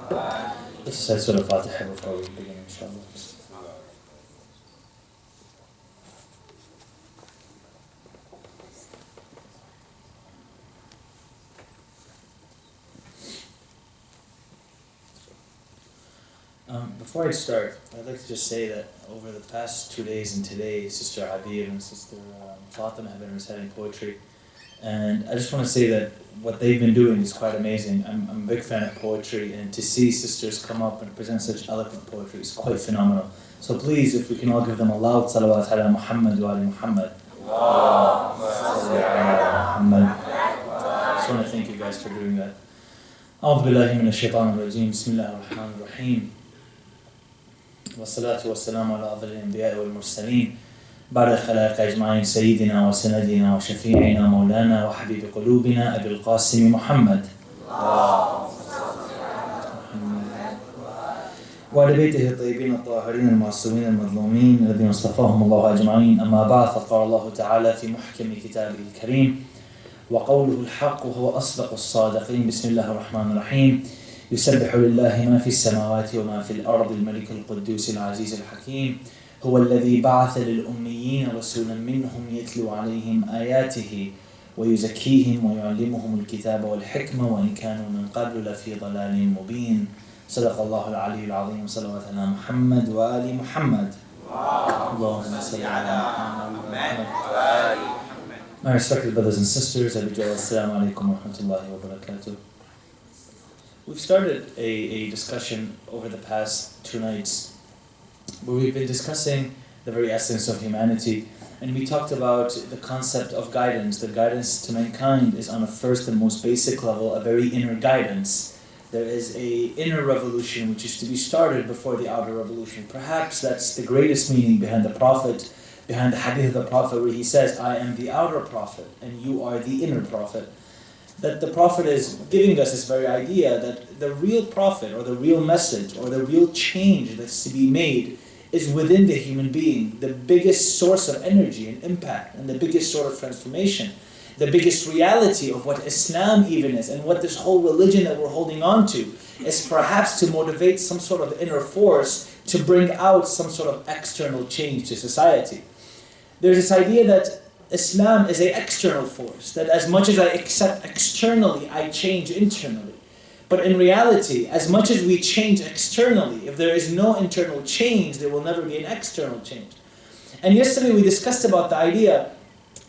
Let's say Surah Fatiha before we begin, inshallah. Before I start, I'd like to just say that over the past 2 days and today, Sister Arbaeen and Sister Fatima have been reciting poetry. And I just want to say that what they've been doing is quite amazing. I'm a big fan of poetry, and to see sisters come up and present such eloquent poetry is quite phenomenal. So please, if we can all give them a loud salawat ala Muhammad wa ali Muhammad. I just want to thank you guys for doing that. أعوذ بالله من الشيطان الرجيم بسم الله الرحمن الرحيم والصلاة والسلام على أفضل الأنبياء والمرسلين بعد الخلائق أجمعين سيدنا وسندنا وشفيعنا مولانا وحبيب قلوبنا أبي القاسم محمد وعلى بيته الطيبين الطاهرين المعصومين المظلومين الذين اصطفاهم الله أجمعين. أما بعد، فقال الله تعالى في محكم كتابه الكريم وقوله الحق وهو أصدق الصادقين. بسم الله الرحمن الرحيم. يسبح لله ما في السماوات وما في الأرض الملك القدوس العزيز الحكيم هو الذي بعث للأميين رسولا منهم يتلو عليهم آياته ويزكيهم ويعلمهم الكتاب والحكمة وإن كانوا من قبل لفي ضلال مبين. صدق الله العلي العظيم. صلوات على محمد وآل محمد. اللهم صل على محمد وآل محمد. My respected brothers and sisters, Assalamu alaikum wa rahmatullahi wa barakatuh. We've started a discussion over the past 2 nights where we've been discussing the very essence of humanity, and we talked about the concept of guidance. The guidance to mankind is on a first and most basic level a very inner guidance. There is a inner revolution which is to be started before the outer revolution. Perhaps that's the greatest meaning behind the Prophet, behind the hadith of the Prophet, where he says, I am the outer prophet and you are the inner prophet. That the Prophet is giving us this very idea that the real prophet or the real message or the real change that's to be made is within the human being. The biggest source of energy and impact and the biggest sort of transformation, the biggest reality of what Islam even is and what this whole religion that we're holding on to is perhaps to motivate some sort of inner force to bring out some sort of external change to society. There's this idea that Islam is an external force, that as much as I accept externally, I change internally. But in reality, as much as we change externally, if there is no internal change, there will never be an external change. And yesterday we discussed about the idea,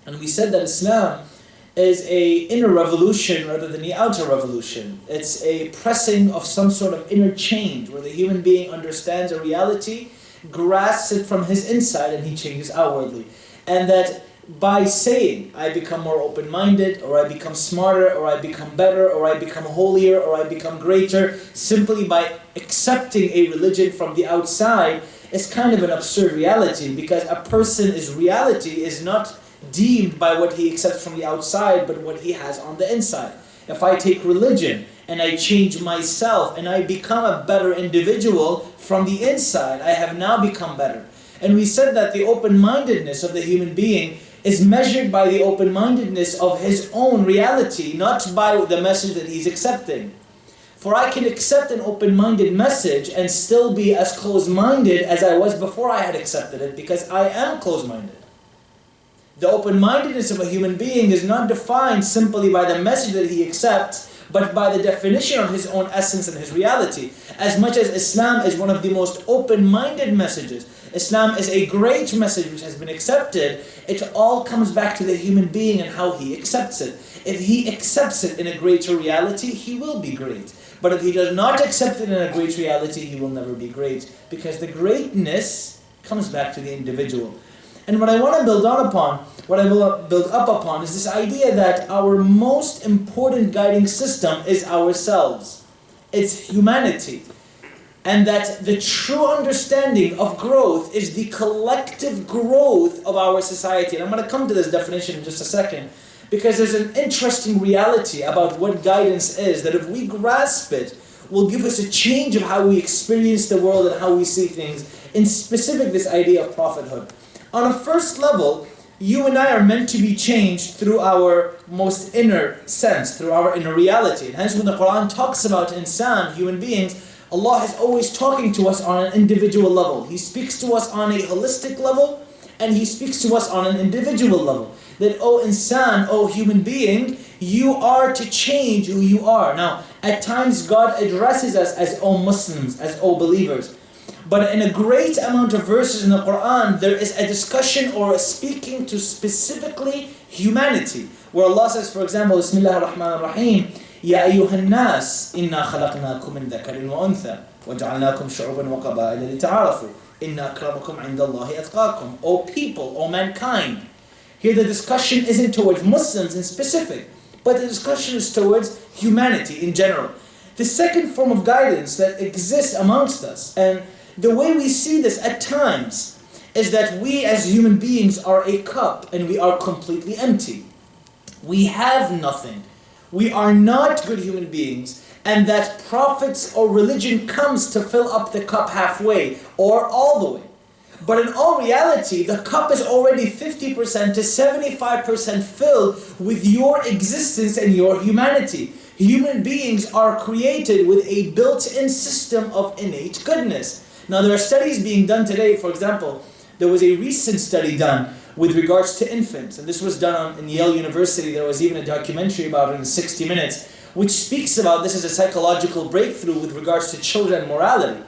and we said that Islam is an inner revolution rather than the outer revolution. It's a pressing of some sort of inner change where the human being understands a reality, grasps it from his inside, and he changes outwardly. And that by saying, I become more open-minded, or I become smarter, or I become better, or I become holier, or I become greater, simply by accepting a religion from the outside, is kind of an absurd reality, because a person's reality is not deemed by what he accepts from the outside, but what he has on the inside. If I take religion, and I change myself, and I become a better individual from the inside, I have now become better. And we said that the open-mindedness of the human being is measured by the open-mindedness of his own reality, not by the message that he's accepting. For I can accept an open-minded message and still be as closed-minded as I was before I had accepted it, because I am closed-minded. The open-mindedness of a human being is not defined simply by the message that he accepts, but by the definition of his own essence and his reality. As much as Islam is one of the most open-minded messages, Islam is a great message which has been accepted, it all comes back to the human being and how he accepts it. If he accepts it in a greater reality, he will be great. But if he does not accept it in a great reality, he will never be great. Because the greatness comes back to the individual. And what I want to build up upon is this idea that our most important guiding system is ourselves. It's humanity. And that the true understanding of growth is the collective growth of our society. And I'm going to come to this definition in just a second, because there's an interesting reality about what guidance is, that if we grasp it, will give us a change of how we experience the world and how we see things, in specific this idea of prophethood. On a first level, you and I are meant to be changed through our most inner sense, through our inner reality. And hence when the Quran talks about insan, human beings, Allah is always talking to us on an individual level. He speaks to us on a holistic level, and He speaks to us on an individual level. That, oh insan, oh human being, you are to change who you are. Now, at times God addresses us as oh Muslims, as oh believers. But in a great amount of verses in the Quran, there is a discussion or a speaking to specifically humanity. Where Allah says, for example, Bismillah ar-Rahman ar-Rahim, Ya ayyuhan nas, inna khalaqnakum min dhakarin wa untha, wa ja'alnakum shu'uban wa qaba'ila lita'arafu, inna akramakum 'inda Allahi atqakum. O people, O mankind. Here the discussion isn't towards Muslims in specific, but the discussion is towards humanity in general. The second form of guidance that exists amongst us, and the way we see this at times, is that we as human beings are a cup and we are completely empty. We have nothing. We are not good human beings, and that prophets or religion comes to fill up the cup halfway or all the way. But in all reality, the cup is already 50% to 75% filled with your existence and your humanity. Human beings are created with a built-in system of innate goodness. Now there are studies being done today. For example, there was a recent study done with regards to infants, and this was done in Yale University. There was even a documentary about it in 60 Minutes, which speaks about this as a psychological breakthrough with regards to children morality.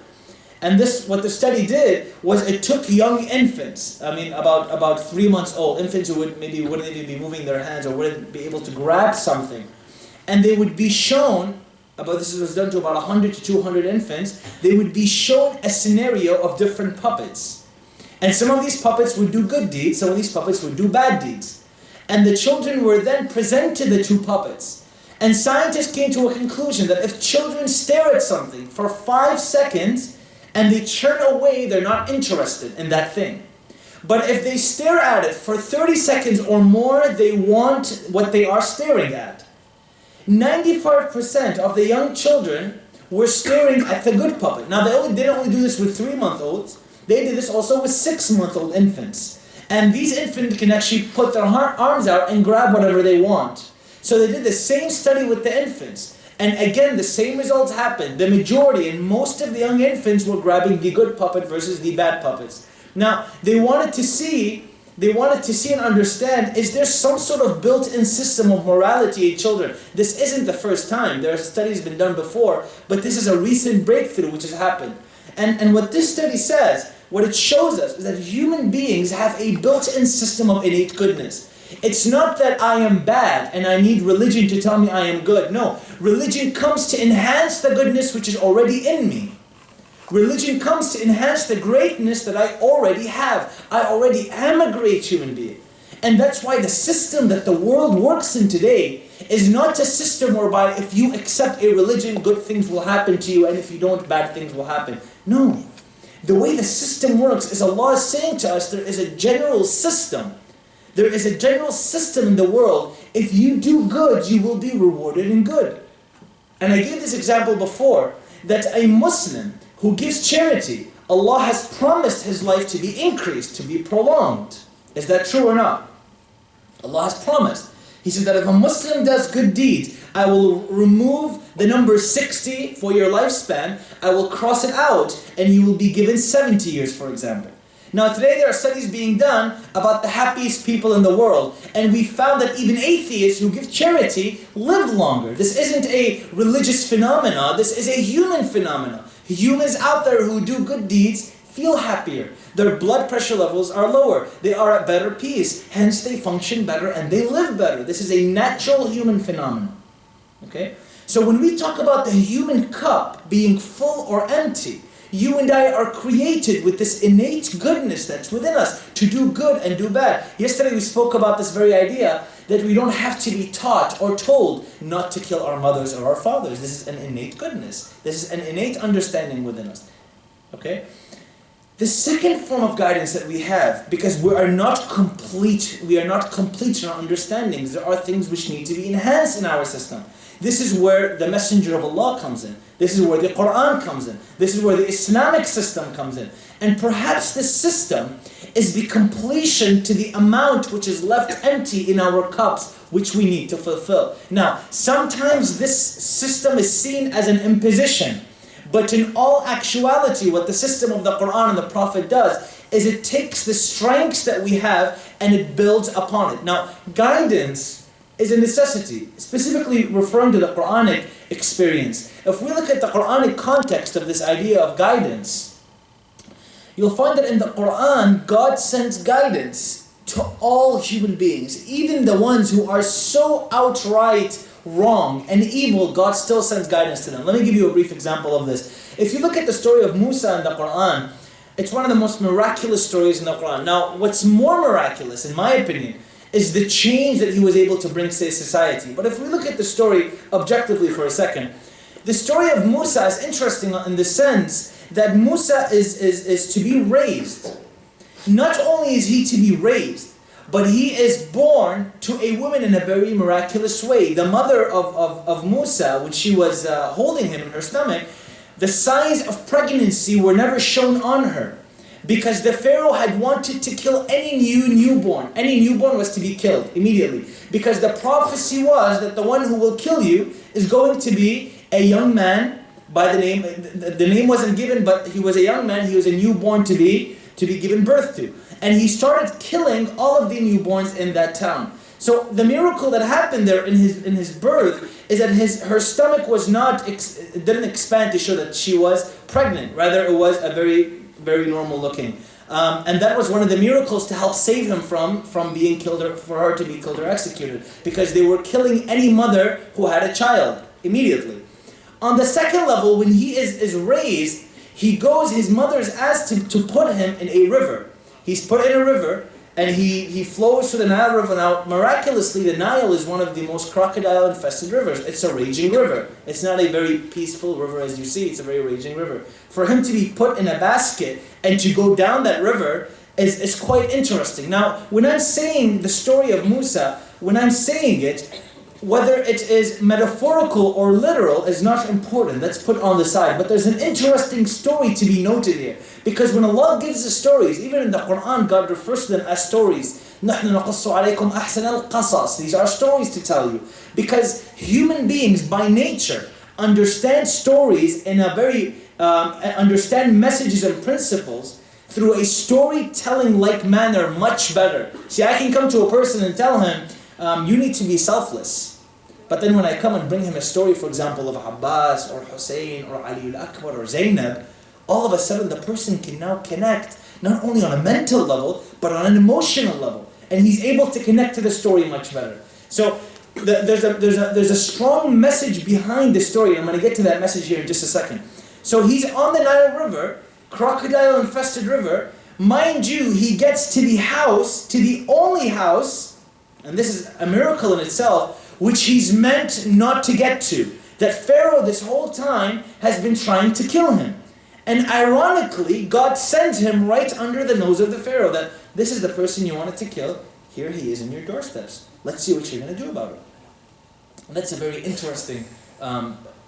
And this, what the study did was it took young infants, about 3 months old, infants who wouldn't even be moving their hands or wouldn't be able to grab something, and they would be shown, this was done to about 100 to 200 infants, they would be shown a scenario of different puppets. And some of these puppets would do good deeds, some of these puppets would do bad deeds. And the children were then presented the two puppets. And scientists came to a conclusion that if children stare at something for 5 seconds and they turn away, they're not interested in that thing. But if they stare at it for 30 seconds or more, they want what they are staring at. 95% of the young children were staring at the good puppet. Now they didn't only do this with 3-month-olds, they did this also with 6-month-old infants. And these infants can actually put their arms out and grab whatever they want. So they did the same study with the infants. And again, the same results happened. The majority and most of the young infants were grabbing the good puppet versus the bad puppets. Now, they wanted to see and understand, is there some sort of built-in system of morality in children? This isn't the first time. There are studies been done before, but this is a recent breakthrough which has happened. And what this study says, what it shows us, is that human beings have a built-in system of innate goodness. It's not that I am bad and I need religion to tell me I am good. No, religion comes to enhance the goodness which is already in me. Religion comes to enhance the greatness that I already have. I already am a great human being. And that's why the system that the world works in today is not a system whereby if you accept a religion, good things will happen to you, and if you don't, bad things will happen. No. The way the system works is Allah is saying to us there is a general system. There is a general system in the world. If you do good, you will be rewarded in good. And I gave this example before, that a Muslim who gives charity, Allah has promised his life to be increased, to be prolonged. Is that true or not? Allah has promised. He says that if a Muslim does good deeds, I will remove the number 60 for your lifespan, I will cross it out, and you will be given 70 years, for example. Now today there are studies being done about the happiest people in the world, and we found that even atheists who give charity live longer. This isn't a religious phenomena, this is a human phenomena. Humans out there who do good deeds feel happier. Their blood pressure levels are lower. They are at better peace. Hence they function better and they live better. This is a natural human phenomenon. Okay? So when we talk about the human cup being full or empty, you and I are created with this innate goodness that's within us to do good and do bad. Yesterday we spoke about this very idea that we don't have to be taught or told not to kill our mothers or our fathers. This is an innate goodness. This is an innate understanding within us. Okay? The second form of guidance that we have, because we are not complete in our understandings, there are things which need to be enhanced in our system. This is where the Messenger of Allah comes in. This is where the Quran comes in. This is where the Islamic system comes in. And perhaps this system is the completion to the amount which is left empty in our cups, which we need to fulfill. Now, sometimes this system is seen as an imposition, but in all actuality, what the system of the Quran and the Prophet does is it takes the strengths that we have and it builds upon it. Now, guidance is a necessity, specifically referring to the Quranic experience. If we look at the Quranic context of this idea of guidance, you'll find that in the Quran, God sends guidance to all human beings. Even the ones who are so outright wrong and evil, God still sends guidance to them. Let me give you a brief example of this. If you look at the story of Musa in the Quran, it's one of the most miraculous stories in the Quran. Now, what's more miraculous, in my opinion, is the change that he was able to bring to society. But if we look at the story objectively for a second, the story of Musa is interesting in the sense that Musa is to be raised. Not only is he to be raised, but he is born to a woman in a very miraculous way. The mother of Musa, when she was holding him in her stomach, the signs of pregnancy were never shown on her, because the Pharaoh had wanted to kill any newborn. Any newborn was to be killed immediately, because the prophecy was that the one who will kill you is going to be a young man by the name wasn't given, but he was a young man, he was a newborn to be given birth to. And he started killing all of the newborns in that town. So the miracle that happened there in his birth is that her stomach was didn't expand to show that she was pregnant. Rather, it was a very, very normal looking. And that was one of the miracles to help save him from being killed, or for her to be killed or executed, because they were killing any mother who had a child immediately. On the second level, when he is raised, his mother is asked to put him in a river. He's put in a river, and he flows through the Nile River. Now, miraculously, the Nile is one of the most crocodile-infested rivers. It's a raging river. It's not a very peaceful river as you see. It's a very raging river. For him to be put in a basket and to go down that river is quite interesting. Now, when I'm saying the story of Musa, when I'm saying it, whether it is metaphorical or literal is not important. That's put on the side. But there's an interesting story to be noted here. Because when Allah gives the stories, even in the Quran, God refers to them as stories. نَحْنُ نَقُصُّ عَلَيْكُمْ أَحْسَنَ الْقَصَصِ. These are stories to tell you. Because human beings, by nature, understand stories in a very, understand messages and principles through a storytelling-like manner much better. See, I can come to a person and tell him, you need to be selfless. But then when I come and bring him a story, for example, of Abbas or Hussein or Ali al-Akbar or Zainab, all of a sudden the person can now connect, not only on a mental level, but on an emotional level. And he's able to connect to the story much better. So there's a strong message behind the story. I'm going to get to that message here in just a second. So he's on the Nile River, crocodile-infested river. Mind you, he gets to the house, to the only house, and this is a miracle in itself, which he's meant not to get to. That Pharaoh this whole time has been trying to kill him. And ironically, God sends him right under the nose of the Pharaoh, that this is the person you wanted to kill, here he is in your doorsteps. Let's see what you're going to do about it. And that's a very interesting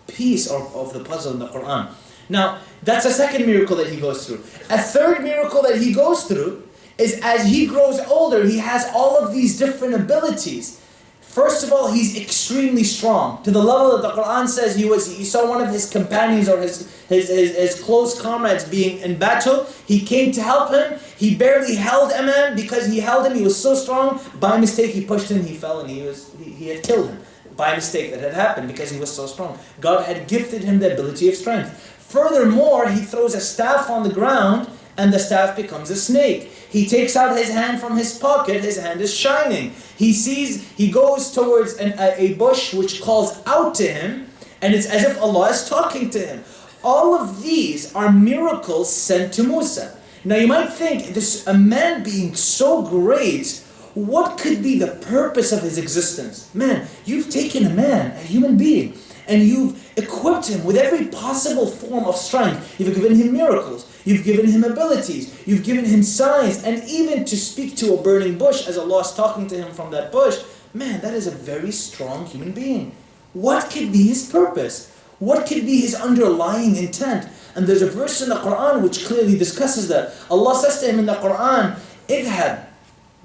piece of the puzzle in the Quran. Now, that's a second miracle that he goes through. A third miracle that he goes through is as he grows older, he has all of these different abilities. First of all, he's extremely strong, to the level that the Quran says he saw one of his companions or his close comrades being in battle. He came to help him. He barely held a man. Because he held him, he was so strong. By mistake, he pushed him, he fell, and he had killed him. By mistake, that had happened because he was so strong. God had gifted him the ability of strength. Furthermore, he throws a staff on the ground, and the staff becomes a snake. He takes out his hand from his pocket, his hand is shining. He goes towards a bush which calls out to him, and it's as if Allah is talking to him. All of these are miracles sent to Musa. Now you might think, a man being so great, what could be the purpose of his existence? Man, you've taken a man, a human being, and you've equipped him with every possible form of strength. You've given him miracles. You've given him abilities. You've given him signs. And even to speak to a burning bush as Allah is talking to him from that bush, man, that is a very strong human being. What could be his purpose? What could be his underlying intent? And there's a verse in the Quran which clearly discusses that. Allah says to him in the Quran, اذهب,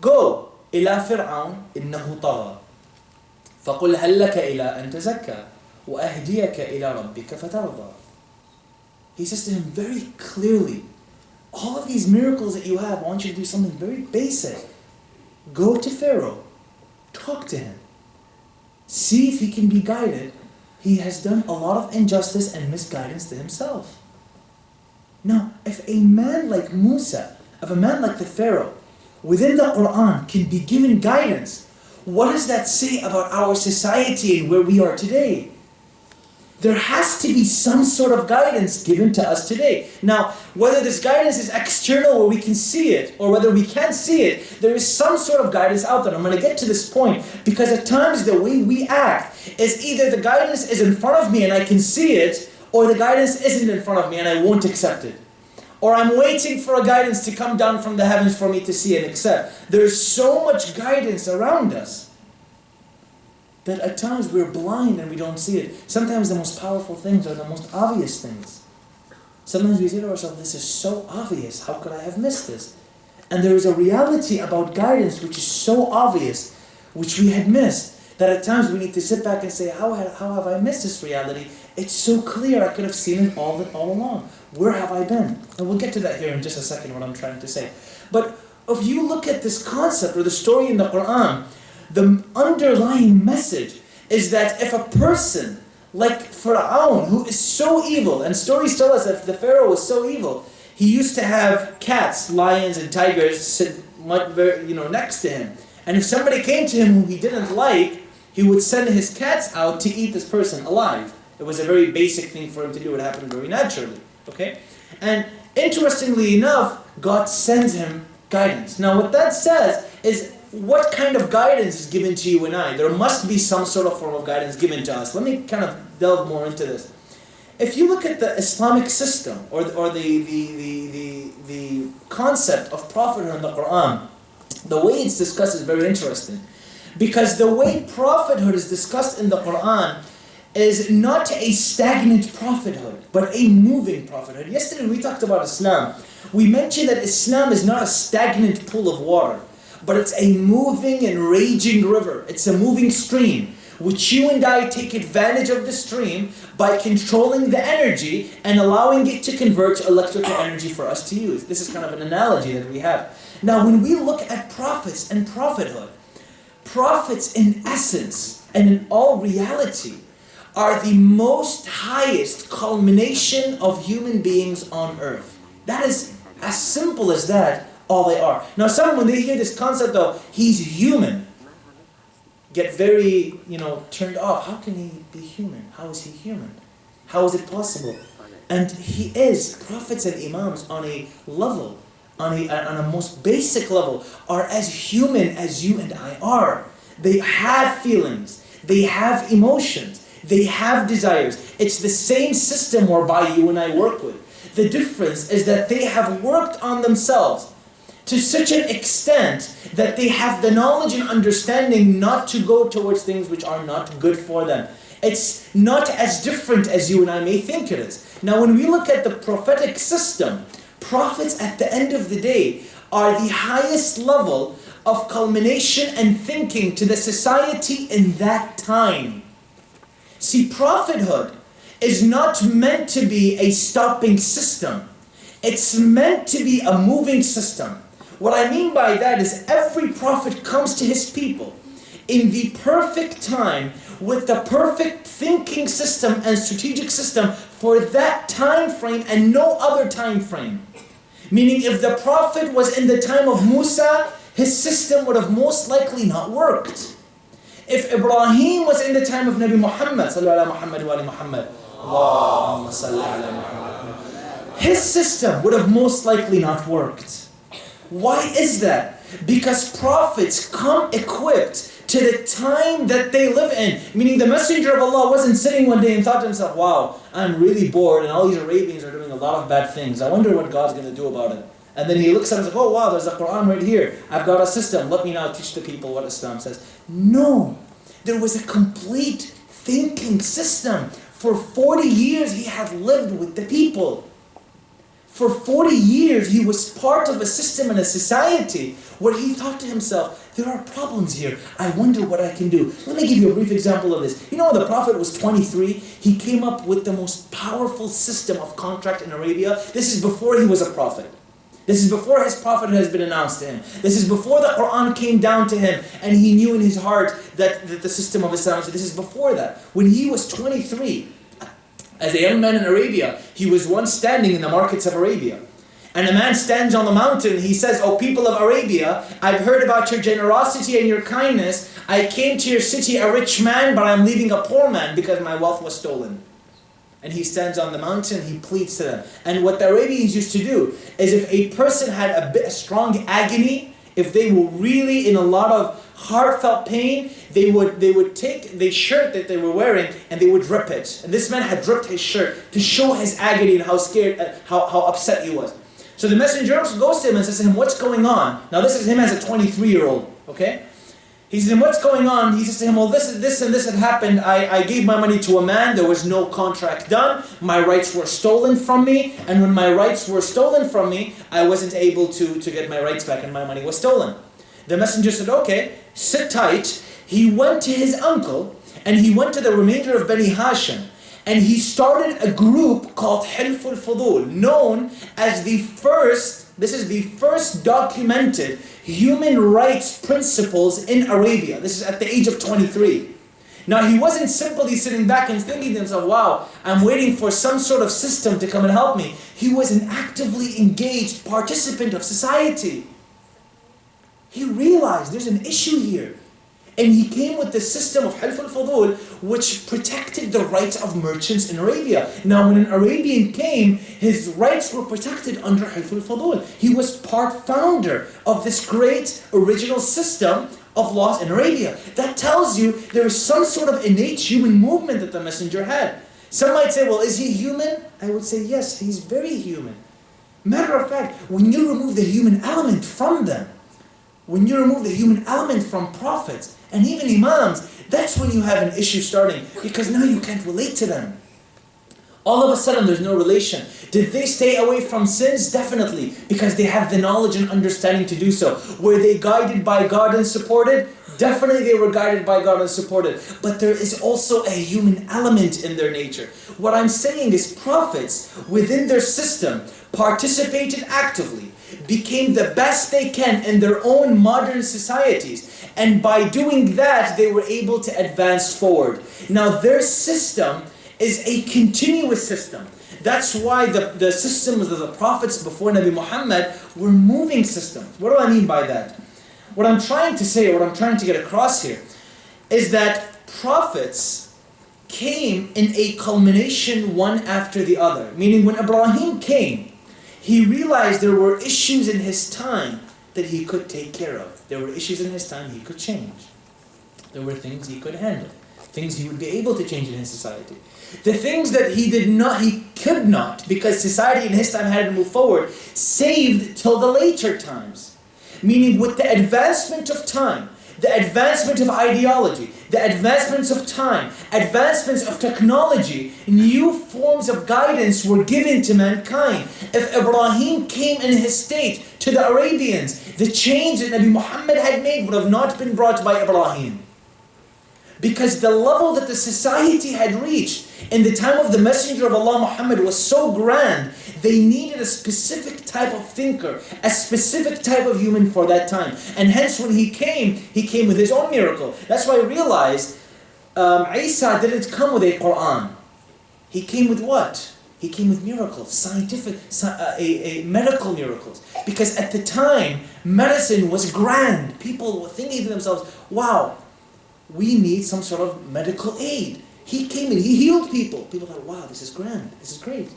go, إلى فرعون إنه طغى فقل هل لك إلى أن تزكى وأهديك إلى ربك فترضى. He says to him very clearly, all of these miracles that you have, I want you to do something very basic. Go to Pharaoh, talk to him, see if he can be guided. He has done a lot of injustice and misguidance to himself. Now, if a man like Musa, if a man like the Pharaoh, within the Quran can be given guidance, what does that say about our society and where we are today? There has to be some sort of guidance given to us today. Now, whether this guidance is external where we can see it, or whether we can't see it, there is some sort of guidance out there. I'm going to get to this point, because at times the way we act is either the guidance is in front of me and I can see it, or the guidance isn't in front of me and I won't accept it. Or I'm waiting for a guidance to come down from the heavens for me to see and accept. There's so much guidance around us that at times we're blind and we don't see it. Sometimes the most powerful things are the most obvious things. Sometimes we say to ourselves, this is so obvious, how could I have missed this? And there is a reality about guidance which is so obvious, which we had missed, that at times we need to sit back and say, how have I missed this reality? It's so clear, I could have seen it all along. Where have I been? And we'll get to that here in just a second, what I'm trying to say. But if you look at this concept or the story in the Quran, the underlying message is that if a person like Pharaoh, who is so evil, and stories tell us that the Pharaoh was so evil, he used to have cats, lions, and tigers sit next to him. And if somebody came to him who he didn't like, he would send his cats out to eat this person alive. It was a very basic thing for him to do. It happened very naturally. Okay? And interestingly enough, God sends him guidance. Now what that says is, what kind of guidance is given to you and I? There must be some sort of form of guidance given to us. Let me kind of delve more into this. If you look at the Islamic system or the concept of prophethood in the Quran, the way it's discussed is very interesting. Because the way prophethood is discussed in the Quran is not a stagnant prophethood, but a moving prophethood. Yesterday we talked about Islam. We mentioned that Islam is not a stagnant pool of water, but it's a moving and raging river. It's a moving stream, which you and I take advantage of the stream by controlling the energy and allowing it to convert to electrical energy for us to use. This is kind of an analogy that we have. Now, when we look at prophets and prophethood, prophets in essence and in all reality are the most highest culmination of human beings on earth. That is as simple as that. All they are. Now some, when they hear this concept of he's human, get very, turned off. How can he be human? How is he human? How is it possible? And he is. Prophets and imams on a level, on a most basic level, are as human as you and I are. They have feelings. They have emotions. They have desires. It's the same system whereby you and I work with. The difference is that they have worked on themselves to such an extent that they have the knowledge and understanding not to go towards things which are not good for them. It's not as different as you and I may think it is. Now when we look at the prophetic system, prophets at the end of the day are the highest level of culmination and thinking to the society in that time. See, prophethood is not meant to be a stopping system. It's meant to be a moving system. What I mean by that is every prophet comes to his people in the perfect time with the perfect thinking system and strategic system for that time frame and no other time frame. Meaning if the prophet was in the time of Musa, his system would have most likely not worked. If Ibrahim was in the time of Nabi Muhammad, his system would have most likely not worked. Why is that? Because prophets come equipped to the time that they live in. Meaning the Messenger of Allah wasn't sitting one day and thought to himself, wow, I'm really bored and all these Arabians are doing a lot of bad things. I wonder what God's going to do about it. And then he looks at it and says, oh wow, there's a Quran right here. I've got a system. Let me now teach the people what Islam says. No. There was a complete thinking system. For 40 years he had lived with the people. For 40 years he was part of a system and a society where he thought to himself, there are problems here. I wonder what I can do. Let me give you a brief example of this. You know, when the Prophet was 23, he came up with the most powerful system of contract in Arabia. This is before he was a prophet. This is before his prophet has been announced to him. This is before the Quran came down to him and he knew in his heart that the system of Islam. So this is before that. When he was 23, as a young man in Arabia, he was once standing in the markets of Arabia. And a man stands on the mountain, he says, "O people of Arabia, I've heard about your generosity and your kindness. I came to your city a rich man, but I'm leaving a poor man because my wealth was stolen." And he stands on the mountain, he pleads to them. And what the Arabians used to do is if a person had a strong agony, if they were really in a lot of heartfelt pain, they would take the shirt that they were wearing and they would rip it. And this man had ripped his shirt to show his agony and how scared, how upset he was. So the messenger goes to him and says to him, "What's going on?" Now this is him as a 23-year-old, okay? He says, "What's going on?" He says to him, "Well, this and this had happened. I gave my money to a man. There was no contract done. My rights were stolen from me. And when my rights were stolen from me, I wasn't able to get my rights back and my money was stolen." The messenger said, "Okay, sit tight." He went to his uncle and he went to the remainder of Bani Hashim. And he started a group called Hilf al-Fudul, known as the first documented human rights principles in Arabia. This is at the age of 23. Now he wasn't simply sitting back and thinking to himself, "Wow, I'm waiting for some sort of system to come and help me." He was an actively engaged participant of society. He realized there's an issue here. And he came with the system of Hilf al-Fudul, which protected the rights of merchants in Arabia. Now when an Arabian came, his rights were protected under Hilf al-Fudul. He was part founder of this great original system of laws in Arabia. That tells you there is some sort of innate human movement that the messenger had. Some might say, well, is he human? I would say, yes, he's very human. Matter of fact, when you remove the human element from them, when you remove the human element from prophets and even imams, that's when you have an issue starting, because now you can't relate to them. All of a sudden there's no relation. Did they stay away from sins? Definitely, because they have the knowledge and understanding to do so. Were they guided by God and supported? Definitely they were guided by God and supported. But there is also a human element in their nature. What I'm saying is prophets within their system participated actively, became the best they can in their own modern societies. And by doing that, they were able to advance forward. Now their system is a continuous system. That's why the systems of the prophets before Nabi Muhammad were moving systems. What do I mean by that? What I'm trying to say, what I'm trying to get across here, is that prophets came in a culmination one after the other. Meaning when Ibrahim came, he realized there were issues in his time that he could take care of. There were issues in his time he could change. There were things he could handle. Things he would be able to change in his society. The things that he could not, because society in his time had to move forward, saved till the later times. Meaning with the advancement of time, the advancement of ideology, the advancements of time, advancements of technology, new forms of guidance were given to mankind. If Ibrahim came in his state to the Arabians, the change that Nabi Muhammad had made would have not been brought by Ibrahim. Because the level that the society had reached in the time of the Messenger of Allah Muhammad was so grand, they needed a specific type of thinker, a specific type of human for that time. And hence when he came with his own miracle. That's why I realized Isa didn't come with a Quran. He came with what? He came with miracles, scientific, medical miracles. Because at the time, medicine was grand. People were thinking to themselves, wow, we need some sort of medical aid. He came in, he healed people. People thought, wow, this is grand, this is great.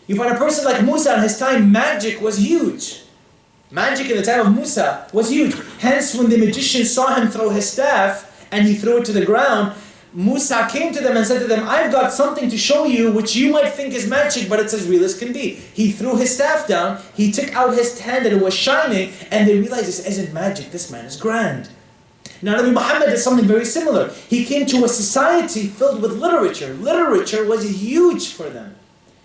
You find a person like Musa in his time, magic was huge. Magic in the time of Musa was huge. Hence, when the magician saw him throw his staff and he threw it to the ground, Musa came to them and said to them, I've got something to show you which you might think is magic, but it's as real as can be. He threw his staff down, he took out his hand and it was shining, and they realized this isn't magic, this man is grand. Now Nabi Muhammad did something very similar. He came to a society filled with literature. Literature was huge for them.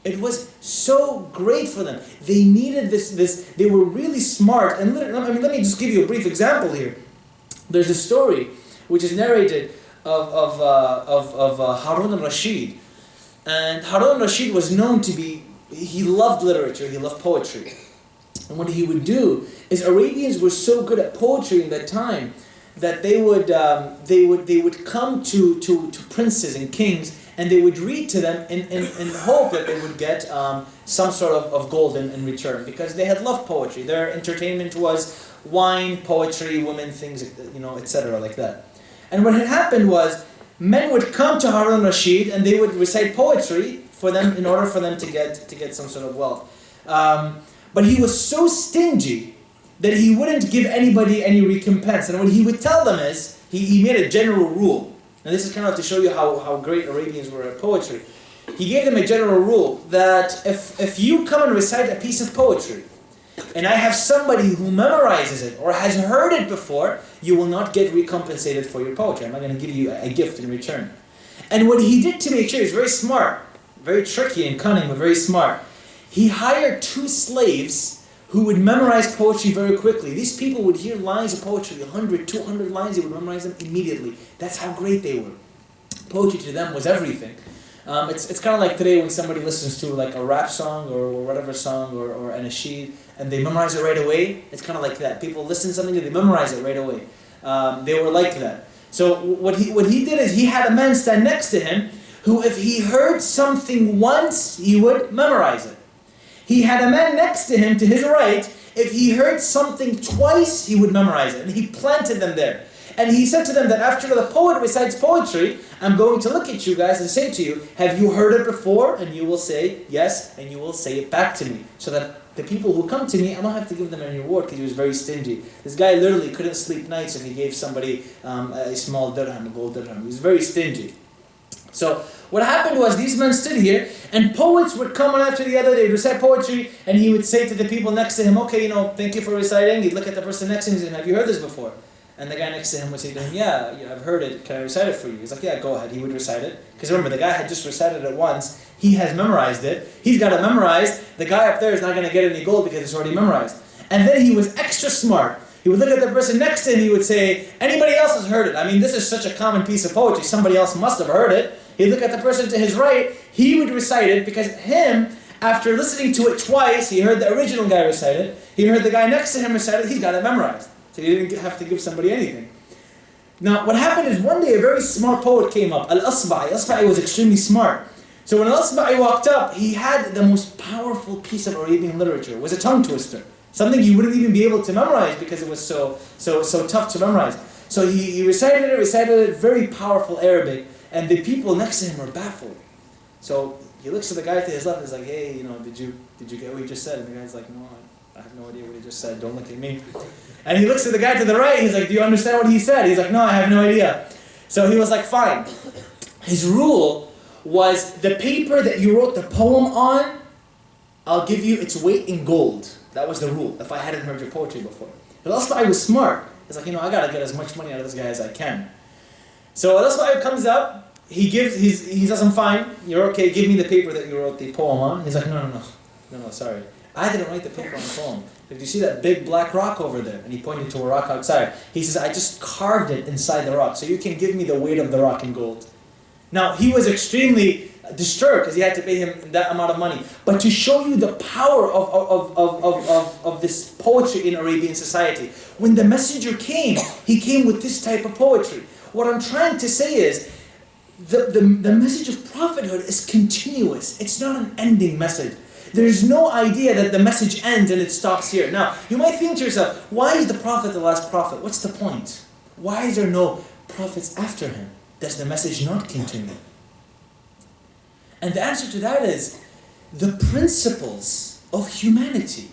It was so great for them. They needed this. They were really smart. And let me just give you a brief example here. There's a story which is narrated of Harun al-Rashid. And Harun al-Rashid was known to be, he loved literature, he loved poetry. And what he would do is, Arabians were so good at poetry in that time that they would come to princes and kings, and they would read to them in hope that they would get some sort of gold in return, because they had loved poetry. Their entertainment was wine, poetry, women, things, etc. like that. And what had happened was, men would come to Harun al-Rashid and they would recite poetry for them in order for them to get some sort of wealth. But he was so stingy that he wouldn't give anybody any recompense. And what he would tell them is, he made a general rule. And this is kind of to show you how great Arabians were at poetry. He gave them a general rule that if you come and recite a piece of poetry, and I have somebody who memorizes it or has heard it before, you will not get recompensated for your poetry. I'm not going to give you a gift in return. And what he did to make sure, he was very smart, very tricky and cunning, but very smart. He hired 2 slaves who would memorize poetry very quickly. These people would hear lines of poetry, 100, 200 lines, they would memorize them immediately. That's how great they were. Poetry to them was everything. It's kind of like today when somebody listens to like a rap song or whatever song or an nasheed, and they memorize it right away. It's kind of like that. People listen to something and they memorize it right away. They were like that. So what he did is, he had a man stand next to him who, if he heard something once, he would memorize it. He had a man next to him to his right, if he heard something twice, he would memorize it. And he planted them there. And he said to them that after the poet recites poetry, I'm going to look at you guys and say to you, have you heard it before? And you will say, yes, and you will say it back to me. So that the people who come to me, I don't have to give them any reward, because he was very stingy. This guy literally couldn't sleep nights if he gave somebody a small dirham, a gold dirham. He was very stingy. So what happened was, these men stood here, and poets would come one after the other, they'd recite poetry, and he would say to the people next to him, okay, thank you for reciting. He'd look at the person next to him and say, have you heard this before? And the guy next to him would say to him, yeah, I've heard it, can I recite it for you? He's like, yeah, go ahead. He would recite it. Because remember, the guy had just recited it once, he has memorized it, he's got it memorized, the guy up there is not going to get any gold because it's already memorized. And then he was extra smart. He would look at the person next to him, he would say, anybody else has heard it? I mean, this is such a common piece of poetry, somebody else must have heard it. He'd look at the person to his right, he would recite it, because after listening to it twice, he heard the original guy recite it, he heard the guy next to him recite it, he's got it memorized. So he didn't have to give somebody anything. Now, what happened is, one day a very smart poet came up, Al-Asba'i. Al-Asba'i was extremely smart. So when Al-Asba'i walked up, he had the most powerful piece of Arabian literature. It was a tongue twister. Something you wouldn't even be able to memorize because it was so tough to memorize. So he recited it, very powerful Arabic, and the people next to him were baffled. So he looks at the guy to his left and is like, hey, did you get what he just said? And the guy's like, no, I have no idea what he just said, don't look at me. And he looks at the guy to the right, he's like, do you understand what he said? He's like, no, I have no idea. So he was like, fine. His rule was, the paper that you wrote the poem on, I'll give you its weight in gold. That was the rule, if I hadn't heard your poetry before. But Al-Asba'i was smart. He's like, I gotta get as much money out of this guy as I can. So Al-Asba'i comes up, he says, I'm fine, you're okay, give me the paper that you wrote the poem on. He's like, no, sorry. I didn't write the paper on the poem. Did you see that big black rock over there? And he pointed to a rock outside. He says, I just carved it inside the rock, so you can give me the weight of the rock in gold. Now, he was extremely disturbed because he had to pay him that amount of money. But to show you the power of this poetry in Arabian society, when the messenger came, he came with this type of poetry. What I'm trying to say is, the message of prophethood is continuous. It's not an ending message. There's no idea that the message ends and it stops here. Now, you might think to yourself, why is the prophet the last prophet? What's the point? Why is there no prophets after him? Does the message not continue? And the answer to that is, the principles of humanity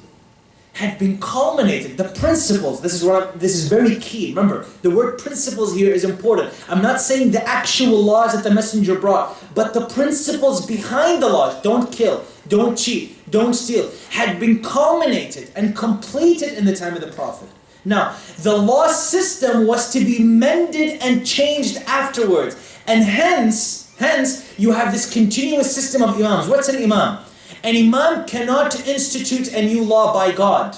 had been culminated. The principles, this is very key. Remember, the word principles here is important. I'm not saying the actual laws that the messenger brought, but the principles behind the laws, don't kill, don't cheat, don't steal, had been culminated and completed in the time of the Prophet. Now, the law system was to be mended and changed afterwards. And hence, you have this continuous system of imams. What's an imam? An imam cannot institute a new law by God.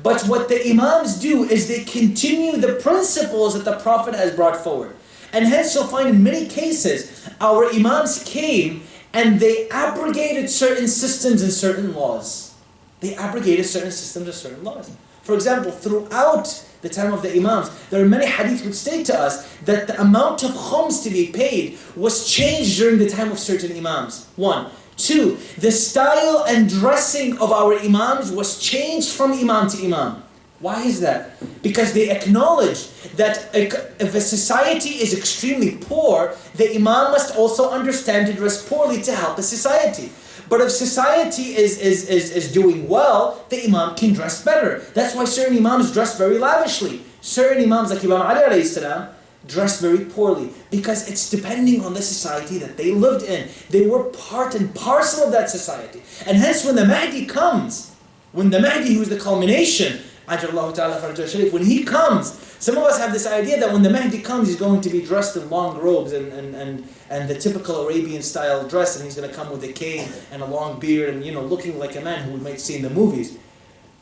But what the imams do is they continue the principles that the Prophet has brought forward. And hence you'll find in many cases, our imams came and they abrogated certain systems and certain laws. They abrogated certain systems and certain laws. For example, throughout the time of the imams, there are many hadith which state to us that the amount of khums to be paid was changed during the time of certain imams. 1. 2. The style and dressing of our imams was changed from imam to imam. Why is that? Because they acknowledge that if a society is extremely poor, the imam must also understand to dress poorly to help the society. But if society is doing well, the imam can dress better. That's why certain imams dress very lavishly. Certain imams like Imam Ali alayhi salam dress very poorly because it's depending on the society that they lived in. They were part and parcel of that society. And hence when the Mahdi comes, when the Mahdi, who is the culmination, when he comes, some of us have this idea that when the Mahdi comes, he's going to be dressed in long robes and the typical Arabian style dress, and he's going to come with a cane and a long beard and looking like a man who we might see in the movies.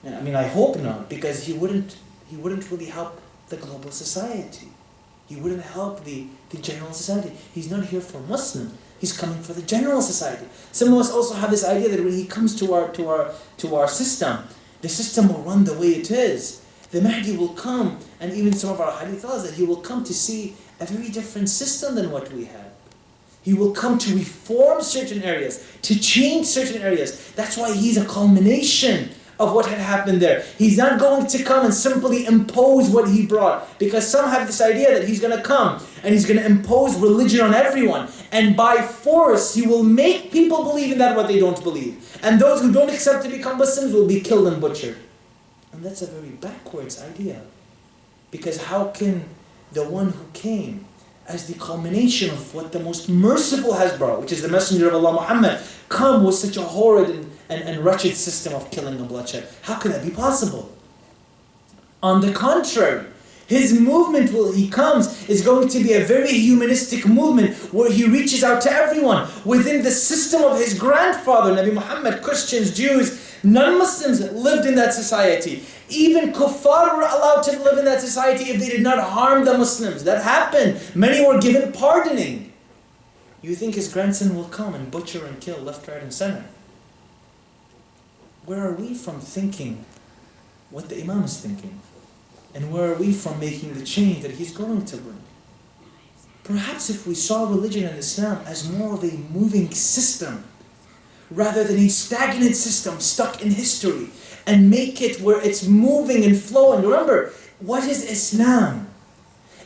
I mean, I hope not, because he wouldn't really help the global society. He wouldn't help the general society. He's not here for Muslims. He's coming for the general society. Some of us also have this idea that when he comes to our system, the system will run the way it is. The Mahdi will come, and even some of our hadith tells us that he will come to see a very different system than what we have. He will come to reform certain areas, to change certain areas. That's why he's a culmination of what had happened there. He's not going to come and simply impose what he brought, because some have this idea that he's going to come and he's going to impose religion on everyone, and by force he will make people believe in that what they don't believe, and those who don't accept to become Muslims will be killed and butchered. And that's a very backwards idea, because how can the one who came as the culmination of what the most merciful has brought, which is the Messenger of Allah Muhammad, come with such a horrid and wretched system of killing and bloodshed? How could that be possible? On the contrary, his movement, he comes, is going to be a very humanistic movement where he reaches out to everyone within the system of his grandfather, Nabi Muhammad. Christians, Jews, non-Muslims lived in that society. Even kuffar were allowed to live in that society if they did not harm the Muslims. That happened. Many were given pardoning. You think his grandson will come and butcher and kill left, right, and center? Where are we from thinking what the Imam is thinking? And where are we from making the change that he's going to bring? Perhaps if we saw religion and Islam as more of a moving system, rather than a stagnant system stuck in history, and make it where it's moving and flowing. Remember, what is Islam?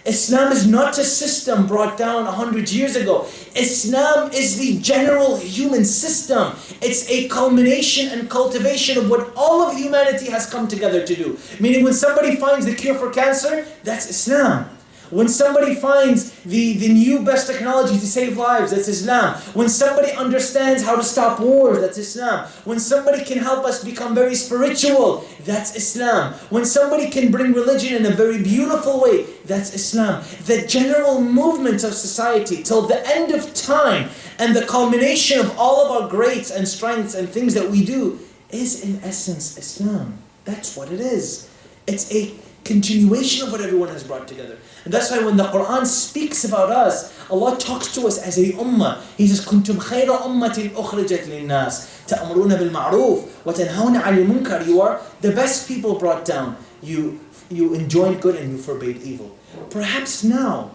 Islam is not a system brought down 100 years ago. Islam is the general human system. It's a culmination and cultivation of what all of humanity has come together to do. Meaning when somebody finds the cure for cancer, that's Islam. When somebody finds the new best technology to save lives, that's Islam. When somebody understands how to stop wars, that's Islam. When somebody can help us become very spiritual, that's Islam. When somebody can bring religion in a very beautiful way, that's Islam. The general movement of society till the end of time and the culmination of all of our greats and strengths and things that we do is in essence Islam. That's what it is. It's a continuation of what everyone has brought together. And that's why when the Quran speaks about us, Allah talks to us as a ummah. He says, كُنْتُمْ خَيْرَ أُمَّةٍ أُخْرِجَتْ لِلنَّاسِ تَأْمُرُونَ بِالْمَعْرُوفِ وَتَنْهَوْنَ عَنِ الْمُنْكَرِ. You are the best people brought down. You enjoined good and you forbade evil. Perhaps now,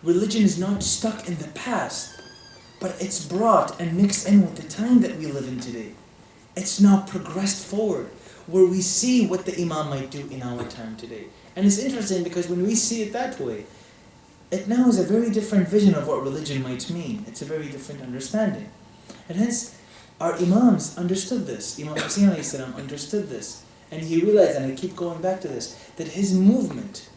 religion is not stuck in the past, but it's brought and mixed in with the time that we live in today. It's now progressed forward, where we see what the Imam might do in our time today. And it's interesting because when we see it that way, it now is a very different vision of what religion might mean. It's a very different understanding. And hence, our Imams understood this. Imam Hussein alayhi salam understood this. And he realized, and I keep going back to this, that his movement,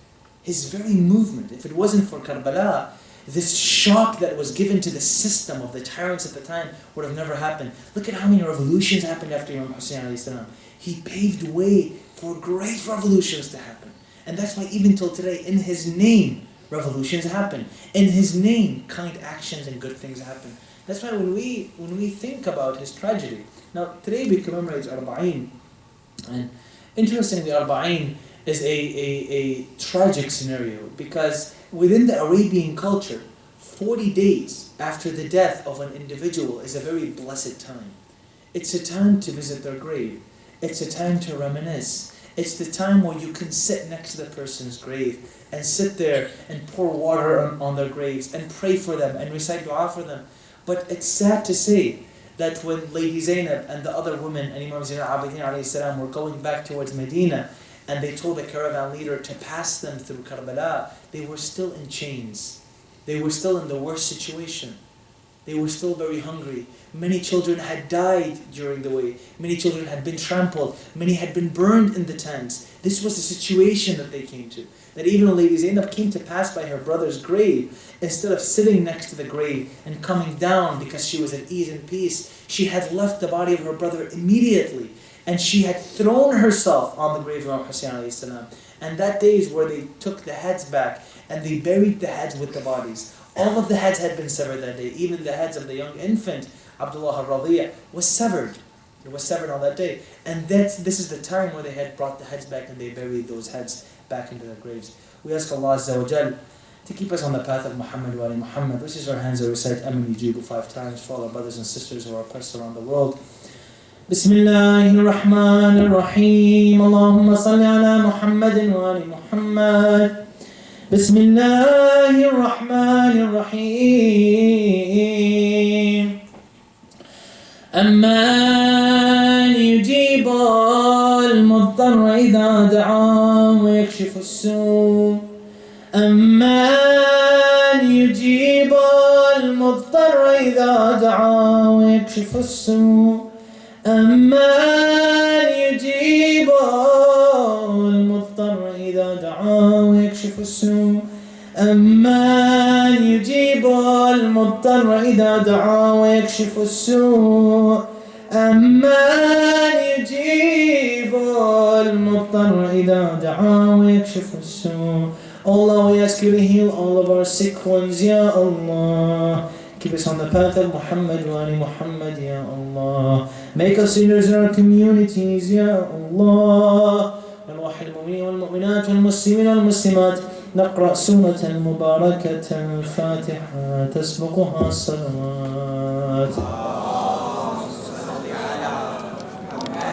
his very movement, if it wasn't for Karbala, this shock that was given to the system of the tyrants at the time would have never happened. Look at how many revolutions happened after Imam Hussein alayhi salam. He paved way for great revolutions to happen. And that's why even till today, in his name, revolutions happen. In his name, kind actions and good things happen. That's why when we think about his tragedy, now today we commemorate Arbaeen, and interestingly, Arbaeen is a tragic scenario because within the Arabian culture, 40 days after the death of an individual is a very blessed time. It's a time to visit their grave. It's a time to reminisce. It's the time where you can sit next to the person's grave and sit there and pour water on their graves and pray for them and recite dua for them. But it's sad to say that when Lady Zainab and the other women and Imam Zainab Arba'een alayhi salam were going back towards Medina and they told the caravan leader to pass them through Karbala, they were still in chains. They were still in the worst situation. They were still very hungry. Many children had died during the way. Many children had been trampled. Many had been burned in the tents. This was the situation that they came to. That even when Lady Zainab came to pass by her brother's grave, instead of sitting next to the grave and coming down because she was at ease and peace, she had left the body of her brother immediately. And she had thrown herself on the grave of Imam Hussein alayhi salam. And that day is where they took the heads back and they buried the heads with the bodies. All of the heads had been severed that day. Even the heads of the young infant, Abdullah al-Radiya, was severed. It was severed on that day. And this is the time where they had brought the heads back and they buried those heads back into their graves. We ask Allah Azza wa Jal to keep us on the path of Muhammad wa ali Muhammad. This is our hands that recite Amin Yujibu 5 times for all our brothers and sisters who are oppressed around the world. Bismillahir Rahmanir Rahim. Allahumma salli ala Muhammadin wa ali Muhammad. بسم الله الرحمن الرحيم أمن يجيب المضطر إذا دعاه ويكشف السوء أمن يجيب المضطر إذا دعاه ويكشف السوء أمن يجيب المضطر إذا دعاه ويكشف السوء أمن يجيب المضطر إذا دعاه ويكشف السوء أمن يجيب المضطر إذا دعاه ويكشف السوء. Allah, we ask you to heal all of our sick ones, Ya Allah. Keep us on the path of Muhammad wa ali Muhammad, Ya Allah. Make us leaders in our communities, Ya Allah. ونوحي المؤمنين والمؤمنات والمسلمين والمسلمات. نقرأ سورة مباركة الفاتحة تسبقها الصلوات.